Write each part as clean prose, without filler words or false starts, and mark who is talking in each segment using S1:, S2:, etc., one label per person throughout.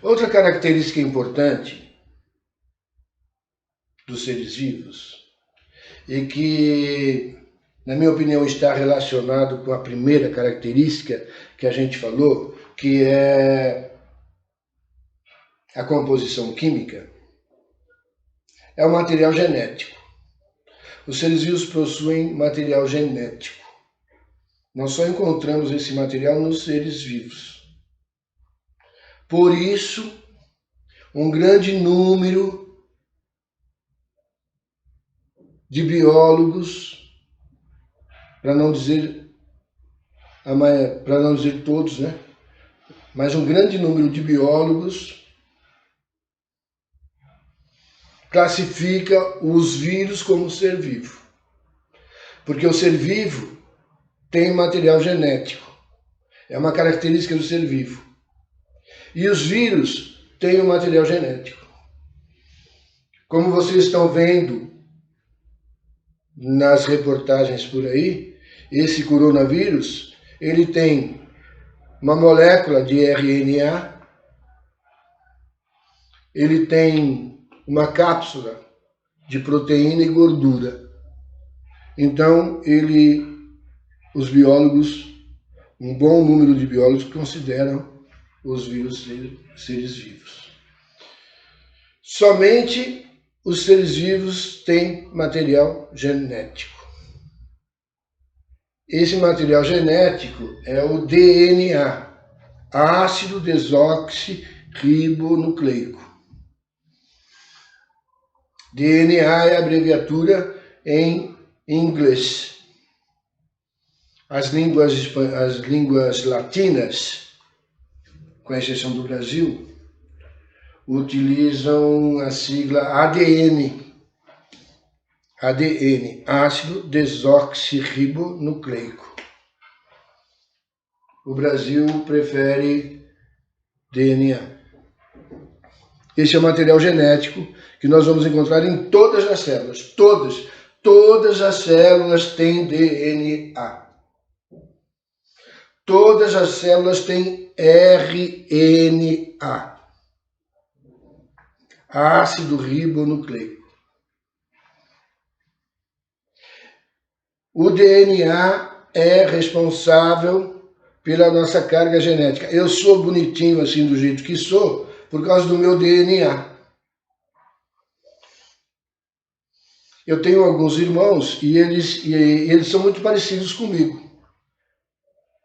S1: Outra característica importante dos seres vivos e que, na minha opinião, está relacionado com a primeira característica que a gente falou, que é a composição química, é o material genético. Os seres vivos possuem material genético. Nós só encontramos esse material nos seres vivos. Por isso, um grande número de biólogos, para não dizer todos, né? Mas um grande número de biólogos classifica os vírus como ser vivo. Porque o ser vivo tem material genético. É uma característica do ser vivo. E os vírus têm o material genético. Como vocês estão vendo nas reportagens por aí, esse coronavírus, ele tem uma molécula de RNA, ele tem uma cápsula de proteína e gordura. Então, os biólogos, um bom número de biólogos consideram os vírus seres vivos. Somente os seres vivos têm material genético. Esse material genético é o DNA, ácido desoxirribonucleico. DNA é a abreviatura em inglês. As línguas latinas, com exceção do Brasil, utilizam a sigla ADN. ADN, ácido desoxirribonucleico. O Brasil prefere DNA. Esse é o material genético que nós vamos encontrar em todas as células. Todas as células têm DNA. Todas as células têm RNA. Ácido ribonucleico. O DNA é responsável pela nossa carga genética. Eu sou bonitinho assim do jeito que sou por causa do meu DNA. Eu tenho alguns irmãos e eles são muito parecidos comigo.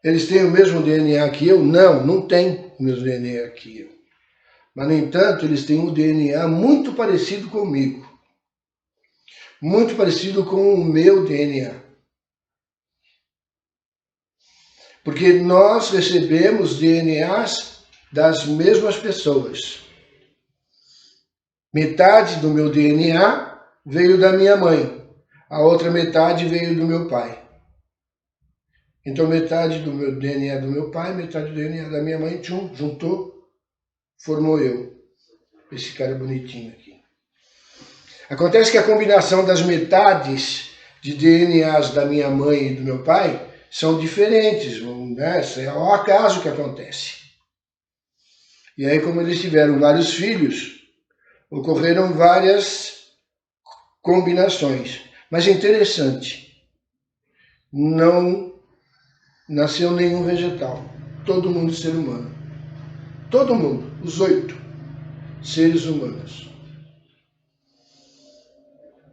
S1: Eles têm o mesmo DNA que eu? Não têm o mesmo DNA que eu. Mas, no entanto, eles têm um DNA muito parecido comigo. Muito parecido com o meu DNA. Porque nós recebemos DNAs das mesmas pessoas. Metade do meu DNA veio da minha mãe. A outra metade veio do meu pai. Então, metade do meu DNA do meu pai, metade do DNA da minha mãe, juntou, formou eu. Esse cara bonitinho aqui. Acontece que a combinação das metades de DNAs da minha mãe e do meu pai são diferentes, né? É ao acaso que acontece. E aí, como eles tiveram vários filhos, ocorreram várias combinações. Mas é interessante, não nasceu nenhum vegetal, todo mundo ser humano. Todo mundo, os 8 seres humanos.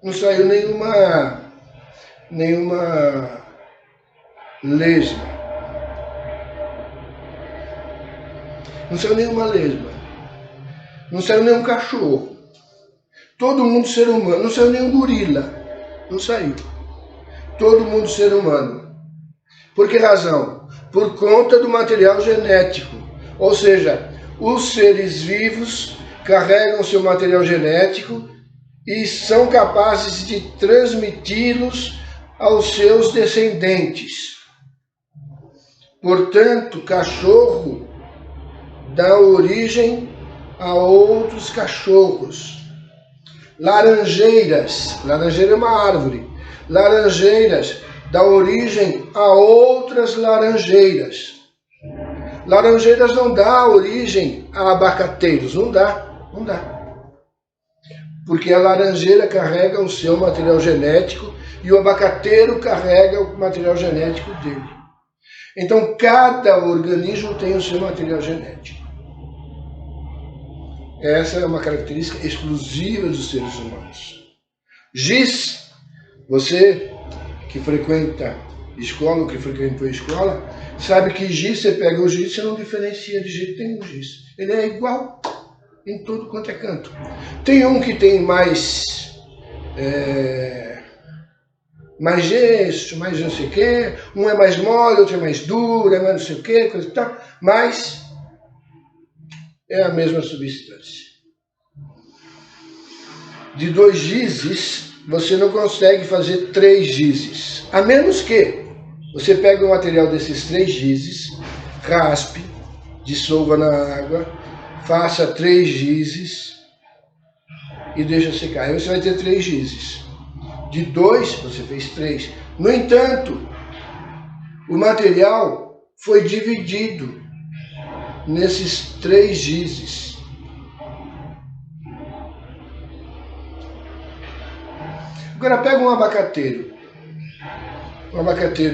S1: Não saiu nenhuma lesma. Não saiu nenhuma lesma. Não saiu nenhum cachorro. Todo mundo ser humano. Não saiu nenhum gorila. Não saiu. Todo mundo ser humano. Por que razão? Por conta do material genético. Ou seja, os seres vivos carregam seu material genético e são capazes de transmiti-los aos seus descendentes. Portanto, cachorro dá origem a outros cachorros. Laranjeiras, laranjeira é uma árvore, laranjeiras dá origem a outras laranjeiras. Laranjeiras não dá origem a abacateiros, não dá, não dá. Porque a laranjeira carrega o seu material genético e o abacateiro carrega o material genético dele. Então, cada organismo tem o seu material genético. Essa é uma característica exclusiva dos seres humanos. Giz, você que frequenta escola, ou que frequentou escola, sabe que giz, você pega o giz, você não diferencia de jeito nenhum giz. Ele é igual em tudo quanto é canto. Tem um que tem mais gesso, mais não sei o quê, um é mais mole, outro é mais duro, é mais não sei o quê, coisa e tal, mas é a mesma substância. De 2 gizes, você não consegue fazer 3 gizes, a menos que você pegue o material desses 3 gizes, raspe, dissolva na água, faça 3 gizes e deixa secar. Aí você vai ter 3 gizes. De 2, você fez 3. No entanto, o material foi dividido nesses 3 gizes. Agora pega um abacateiro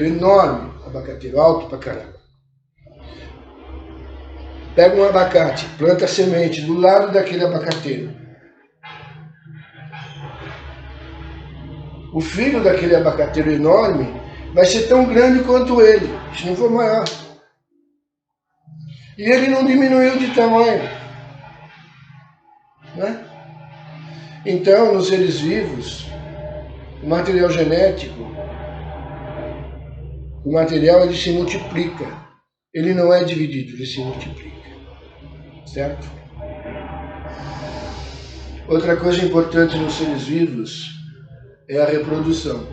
S1: enorme, abacateiro alto pra caramba. Pega um abacate, planta a semente do lado daquele abacateiro. O filho daquele abacateiro enorme vai ser tão grande quanto ele, se não for maior. E ele não diminuiu de tamanho. Né? Então, nos seres vivos, o material genético, o material ele se multiplica. Ele não é dividido, ele se multiplica. Certo? Outra coisa importante nos seres vivos é a reprodução.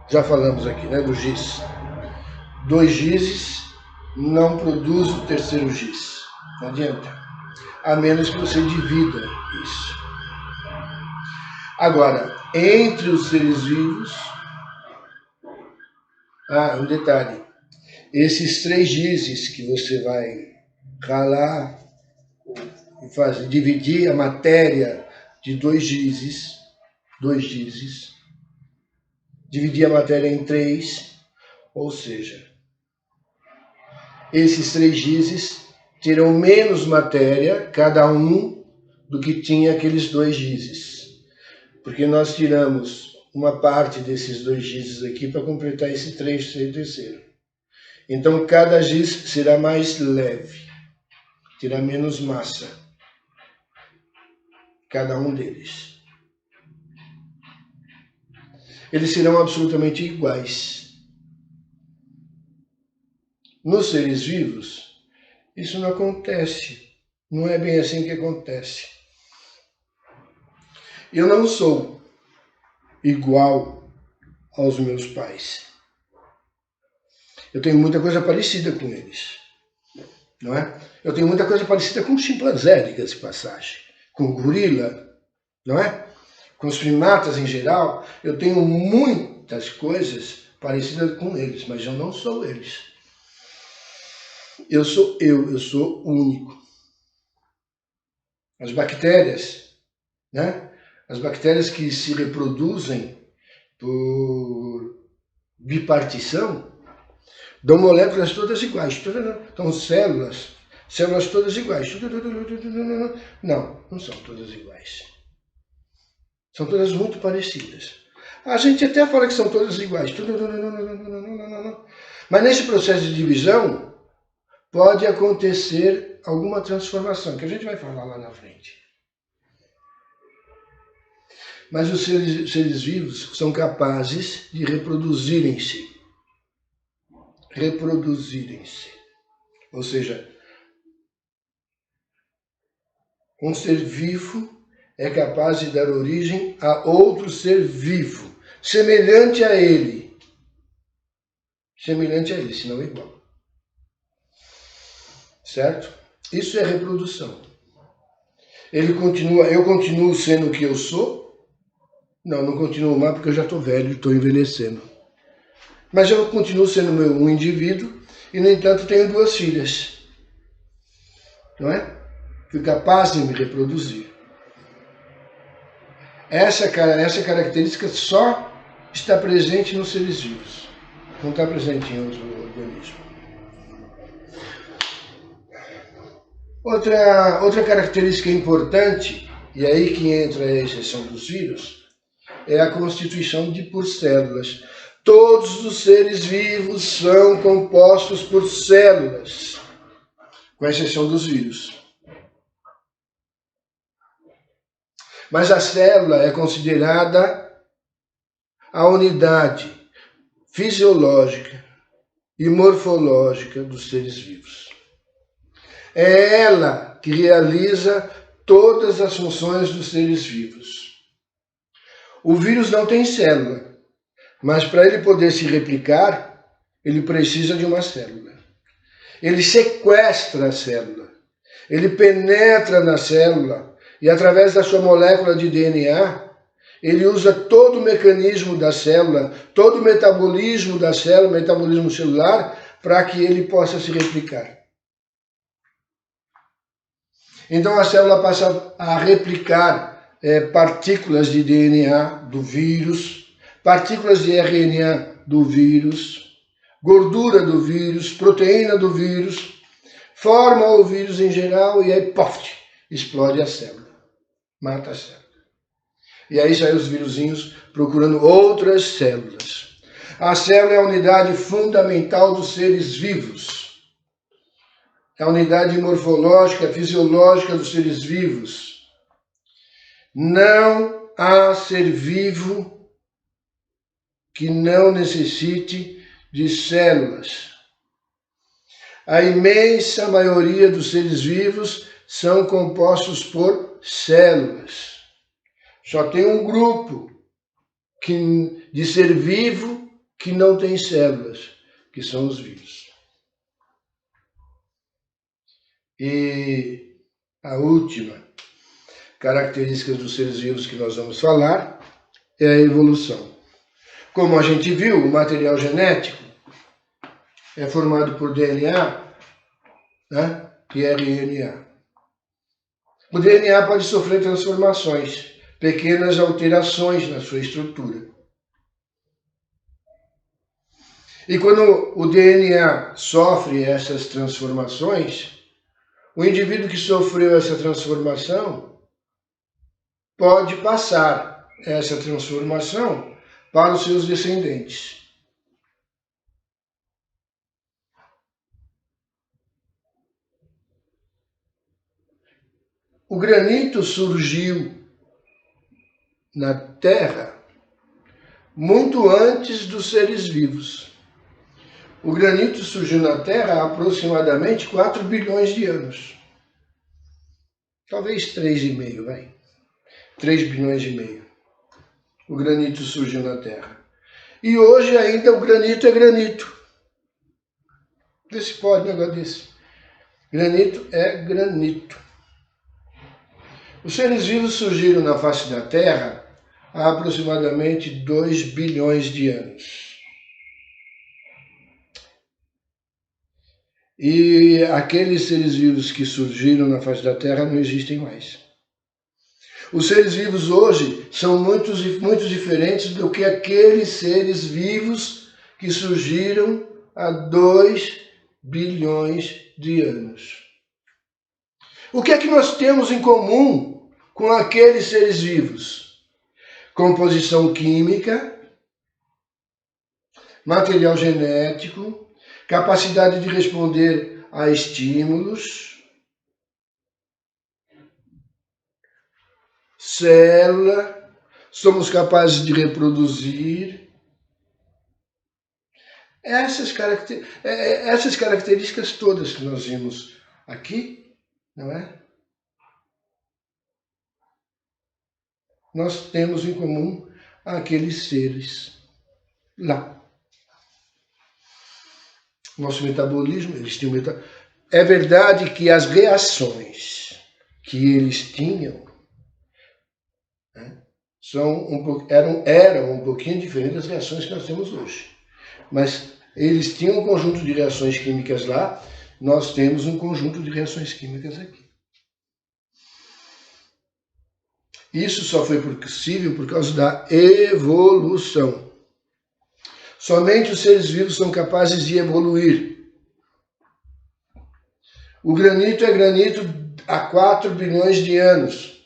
S1: Já falamos aqui, né, do giz. 2 gizes não produz o terceiro giz. Não adianta. A menos que você divida isso. Agora, entre os seres vivos, um detalhe. Esses 3 gizes que você vai ralar e dividir a matéria de 2 gizes, dividir a matéria em 3, ou seja, esses 3 gizes terão menos matéria, cada um, do que tinha aqueles 2 gizes. Porque nós tiramos uma parte desses 2 gizes aqui para completar esse terceiro. Então, cada giz será mais leve, terá menos massa, cada um deles. Eles serão absolutamente iguais. Nos seres vivos, isso não acontece. Não é bem assim que acontece. Eu não sou igual aos meus pais. Eu tenho muita coisa parecida com eles. Não é? Eu tenho muita coisa parecida com o chimpanzé, diga-se de passagem. Com o gorila, não é? Com os primatas em geral, eu tenho muitas coisas parecidas com eles, mas eu não sou eles. Eu sou único. As bactérias, né? As bactérias que se reproduzem por bipartição, dão moléculas todas iguais. Então, células todas iguais. Não são todas iguais. São todas muito parecidas. A gente até fala que são todas iguais. Mas nesse processo de divisão, pode acontecer alguma transformação, que a gente vai falar lá na frente. Mas os seres vivos são capazes de reproduzirem-se. Ou seja, um ser vivo é capaz de dar origem a outro ser vivo, semelhante a ele. Se não igual. Certo? Isso é reprodução. Eu continuo sendo o que eu sou? Não continuo mais porque eu já estou velho, estou envelhecendo. Mas eu continuo sendo um indivíduo e, no entanto, tenho 2 filhas. Não é? Fui capaz de me reproduzir. Essa característica só está presente nos seres vivos. Não está presente em outro organismo. Outra característica importante, e aí que entra a exceção dos vírus, é a constituição por células. Todos os seres vivos são compostos por células, com exceção dos vírus. Mas a célula é considerada a unidade fisiológica e morfológica dos seres vivos. É ela que realiza todas as funções dos seres vivos. O vírus não tem célula, mas para ele poder se replicar, ele precisa de uma célula. Ele sequestra a célula, ele penetra na célula e, através da sua molécula de DNA, ele usa todo o mecanismo da célula, todo o metabolismo da célula, metabolismo celular, para que ele possa se replicar. Então a célula passa a replicar partículas de DNA do vírus, partículas de RNA do vírus, gordura do vírus, proteína do vírus, forma o vírus em geral e aí, pof, explode a célula, mata a célula. E aí saem os vírusinhos procurando outras células. A célula é a unidade fundamental dos seres vivos. É a unidade morfológica, fisiológica dos seres vivos. Não há ser vivo que não necessite de células. A imensa maioria dos seres vivos são compostos por células. Só tem um grupo de ser vivo que não tem células, que são os vírus. E a última característica dos seres vivos que nós vamos falar é a evolução. Como a gente viu, o material genético é formado por DNA, né, e RNA. O DNA pode sofrer transformações, pequenas alterações na sua estrutura. E quando o DNA sofre essas transformações, o indivíduo que sofreu essa transformação pode passar essa transformação para os seus descendentes. O granito surgiu na Terra muito antes dos seres vivos. O granito surgiu na Terra há aproximadamente 4 bilhões de anos. Talvez 3,5, vai. 3 bilhões e meio. O granito surgiu na Terra. E hoje ainda o granito é granito. Vê se pode um negócio desse. Granito é granito. Os seres vivos surgiram na face da Terra há aproximadamente 2 bilhões de anos. E aqueles seres vivos que surgiram na face da Terra não existem mais. Os seres vivos hoje são muito diferentes do que aqueles seres vivos que surgiram há 2 bilhões de anos. O que é que nós temos em comum com aqueles seres vivos? Composição química, material genético, capacidade de responder a estímulos, célula, somos capazes de reproduzir. Essas características todas que nós vimos aqui, não é? Nós temos em comum aqueles seres lá. Nosso metabolismo, eles tinham É verdade que as reações que eles tinham, né, eram um pouquinho diferentes das reações que nós temos hoje. Mas Eles tinham um conjunto de reações químicas lá, nós temos um conjunto de reações químicas aqui. Isso só foi possível por causa da evolução. Somente os seres vivos são capazes de evoluir. O granito é granito há 4 bilhões de anos.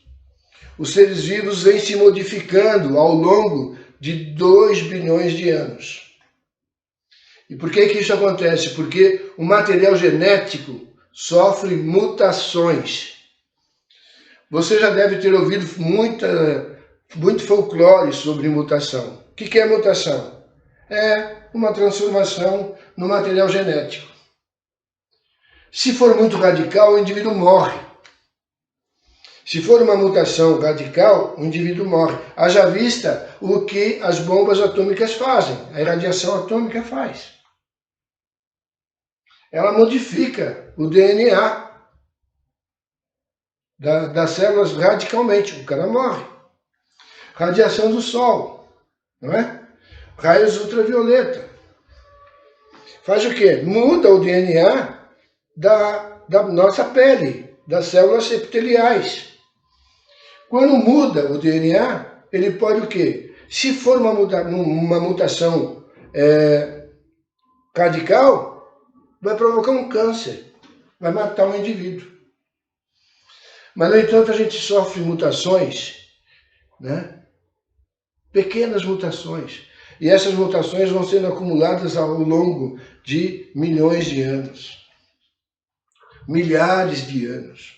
S1: Os seres vivos vêm se modificando ao longo de 2 bilhões de anos. E por que isso acontece? Porque o material genético sofre mutações. Você já deve ter ouvido muito folclore sobre mutação. O que é mutação? É uma transformação no material genético. Se for muito radical, o indivíduo morre. Se for uma mutação radical, o indivíduo morre. Haja vista o que as bombas atômicas fazem, a irradiação atômica faz. Ela modifica o DNA das células radicalmente, o cara morre. Radiação do Sol, não é? Raios ultravioleta. Faz o quê? Muda o DNA da nossa pele, das células epiteliais. Quando muda o DNA, ele pode o quê? Se for uma mutação radical, vai provocar um câncer, vai matar um indivíduo. Mas, no entanto, a gente sofre mutações, né? Pequenas mutações. E essas mutações vão sendo acumuladas ao longo de milhões de anos. Milhares de anos.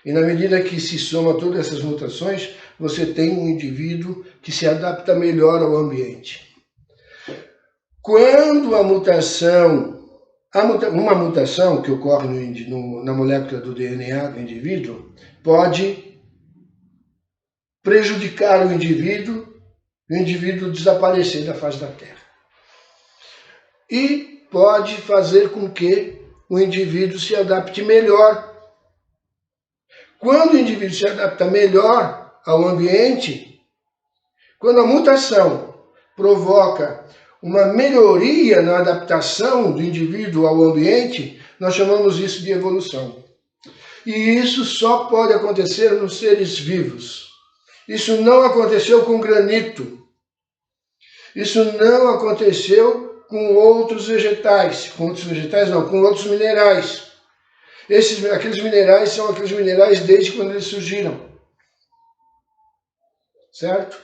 S1: E na medida que se soma todas essas mutações, você tem um indivíduo que se adapta melhor ao ambiente. Quando uma mutação que ocorre na molécula do DNA do indivíduo pode prejudicar o indivíduo e o indivíduo desaparecer da face da Terra. E pode fazer com que o indivíduo se adapte melhor. Quando o indivíduo se adapta melhor ao ambiente, quando a mutação provoca uma melhoria na adaptação do indivíduo ao ambiente, nós chamamos isso de evolução. E isso só pode acontecer nos seres vivos. Isso não aconteceu com granito. Isso não aconteceu com outros vegetais. Com outros vegetais não, com outros minerais. Aqueles minerais são aqueles minerais desde quando eles surgiram. Certo?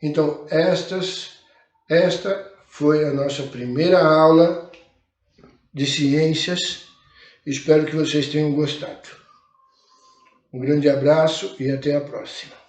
S1: Então, esta foi a nossa primeira aula de ciências. Espero que vocês tenham gostado. Um grande abraço e até a próxima.